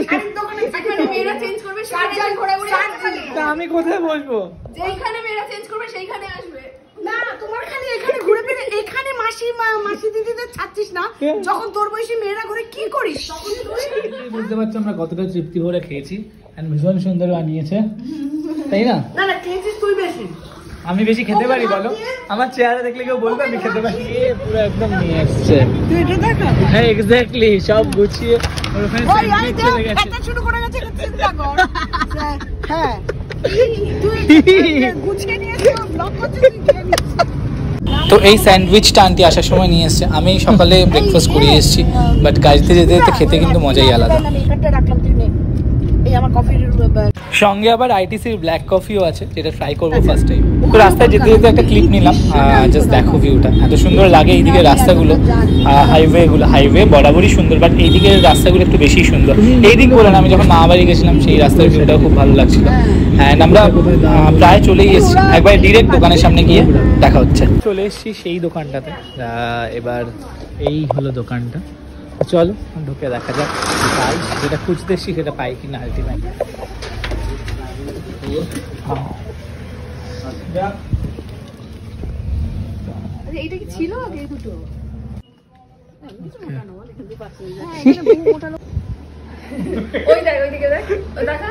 শাড়ির দোকানে যেখানে মেয়েরা চেঞ্জ করবে সেখানে ঘোরাঘুরি আসবে। তা আমি কোথায় বসবো? যেখানে মেয়েরা চেঞ্জ করবে সেইখানে আসবে। না তোমার খালি এখানে ঘুরে ফিরে এখানে মাসি দিদিদের ছাড়ছিস না, যখন তোর বয়সী মেয়েরা ঘুরে কি করিস? বুঝতে পারছো আমরা কতটা তৃপ্তি ভরে খেয়েছি, এন্ড ভীষণ সুন্দর বানিয়েছে, তাই না? না না খেয়েছিস তুই বেশি। আমি বেশি খেতে পারি বলো? আমার চেহারা দেখলে কেউ বলবে আমি খেতে পারি? পুরো একদম নিয়ে আসছে। তুই এটা দেখা। হ্যাঁ এক্স্যাক্টলি, সব গুছিয়ে ওর ওখানে স্যান্ডউইচ চলে গেছে। এটা শুরু করে গেছে চিন্তা কর। হ্যাঁ তুই গুছিয়ে নিয়েছিস, ব্লক করছিস খেয়ে নিচ্ছিস। তো এই স্যান্ডউইচটা আন্টি আসার সময় নিয়ে এসছে। আমি সকালে ব্রেকফাস্ট করে এসেছি, বাট গাড়িতে যেতে যেতে খেতে কিন্তু মজাই আলাদা। সঙ্গে আবার আইটিসির ব্ল্যাক কফিও আছে, যেটা ট্রাই করবো ফার্স্ট টাইম। তো রাস্তায় যেতে যেতে একটা ক্লিপ নিলাম, জাস্ট দেখো ভিউটা এত সুন্দর লাগে। এইদিকে রাস্তাগুলো, হাইওয়ে বরাবরই সুন্দর, বাট এইদিকে রাস্তাগুলো একটু বেশি সুন্দর। এই দিক বলেন, আমি যখন মামাবাড়ি গেছিলাম সেই রাস্তার ভিউটাও খুব ভালো লাগছিল। অ্যান্ড আমরা প্রায় চলেই এসেছি, একবার ডিরেক্ট দোকানের সামনে গিয়ে দেখা হচ্ছে। চলে এসেছি সেই দোকানটাতে, এবার এই হলো দোকানটা। চলো ঢুকে দেখা যাক পাই, যেটা খুঁজতে এসছি সেটা পাই কিনা আলটিমেট। এইটা কি ছিল আগে দুটো? ওই দেখ, ওইদিকে দেখ, ওই দেখা।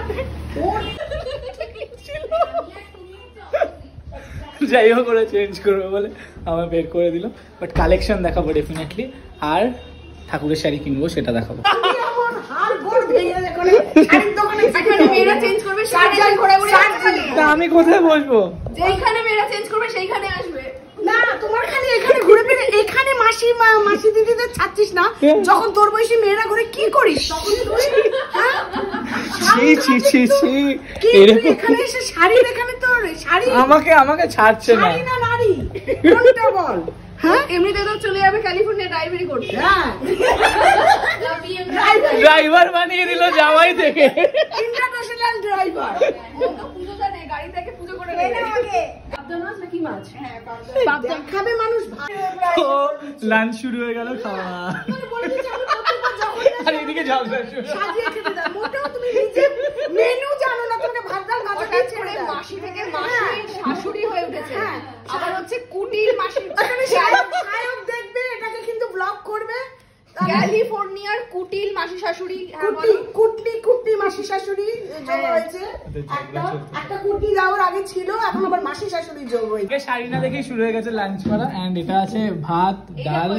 যাই হোক ওরা চেঞ্জ করবে বলে আমার বের করে দিল, বাট কালেকশন দেখাবো ডেফিনেটলি। আর ঠাকুরের শাড়ি কিনবো, সেটা দেখাবো। মেয়েরা চেঞ্জ করবে সেখানে ঘোরাঘুরি আসবে। তা আমি কোথায় বসবো? যেখানে মেয়েরা চেঞ্জ করবে সেইখানে আসবে। না তোমার খালি এখানে ঘুরে ফিরে এখানে মাসি দিদিদের ছাড়ছিস না, যখন তোর বয়সী মেয়েরা ঘুরে কি করিস? এখানে এসে শাড়ি, এখানে তোর শাড়ি আমাকে ছাড়ছে না। শাড়ি না নারী কোনটা বল? হ্যাঁ এমনিতে তো চলে যাবে ক্যালিফোর্নিয়া ড্রাইভারি করতে। হ্যাঁ ড্রাইভার বানিয়ে দিল জামাই থেকে, ইন্টারন্যাশনাল ড্রাইভার। পুজোটা নেই, গাড়ি থেকে পুজো করে নেই আগে। পাবদা মাছ নাকি মাছ? হ্যাঁ পাবদা খাবে মানুষ। লাঞ্চ শুরু হয়ে গেল, খাওয়া। আর এদিকে ঝগড়া শুরু। মোটেও তুমি নিজে মেনু জানো না, তোমাকে ভাত ডাল ভাজা হঠাৎ করে মাসি থেকে মাসির শাশুড়ি হয়ে উঠেছে, আবার হচ্ছে কুটির মাসি। সায়ক দেখবে এটাকে কিন্তু ব্লক করবে। ক্যালিফোর্নিয়ার কুটিল মাসি শাশুড়ি, কুটনি মাসি শাশুড়ি যোগ হয়েছে। একটা কুটনি যাওয়ার আগে ছিল, এখন আবার মাসি শাশুড়ি যোগ হয়েছে। শাড়ি না দেখেই শুরু হয়ে গেছে লাঞ্চ করা। এন্ড এটা আছে ভাত, ডাল,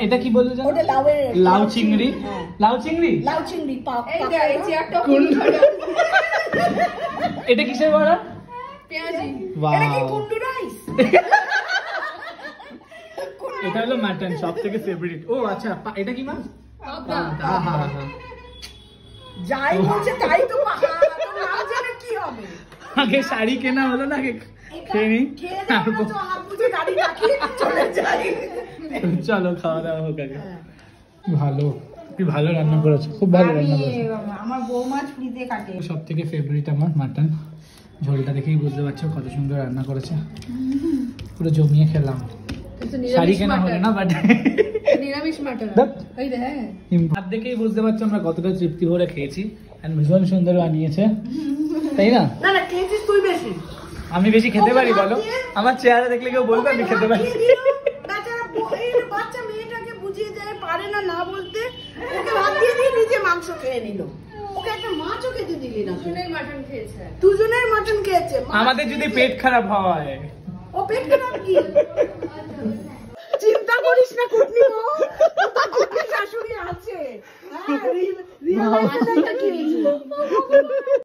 এটা কি বললো জানো? লাউ চিংড়ি। লাউ চিংড়ি এটা কিসের বড়া? পেঁয়াজি। এটা হলো মাটন, সব থেকে ফেভারিট। ও আচ্ছা, এটা কি মাছ? যাই বলছে তাই তো, নাম জেনে কি হবে? আগে শাড়ি কেনা হলো না, আগে খেয়ে নি, চলো খাওয়া দাওয়া হোক আগে। ভালো, কি ভালো রান্না করেছো, খুব ভালো রান্না করেছো। আমার বউ মাছ ফ্রিতে কাটে। সব থেকে ফেভারিট আমার মাটন। ঝোলটা দেখেই বুঝতে পারছো কত সুন্দর রান্না করেছে, পুরো জমিয়ে খেলাম। শাড়ি কেনা হলো না, বাট নিরামিষ মাটন। ভাত দেখেই বুঝতে পারছো আমরা কতটা তৃপ্তি ভরে খেয়েছি, এন্ড ভীষণ সুন্দর বানিয়েছে, তাই না? না না খেয়েছিস তুই বেশি। আমি বেশি খেতে পারি বলো? আমার চেহারা দেখলে কেউ বলবে আমি খেতে পারি? বাচ্চা মেয়েটাকে বুঝিয়ে দেয়, পারে না না বলতে, ওকে ভাত দিয়ে দিয়ে নিজে মাংস খেয়ে নিল। ওকে একটা মাছও খেতে দিলি না। দুজনের মাটন খেয়েছে। দুজনের মাটন খেয়েছে। আমাদের যদি পেট খারাপ হয়, ও পেট খারাপ কি? চিন্তা করিস না কুটনি, শাশুড়ি আছে।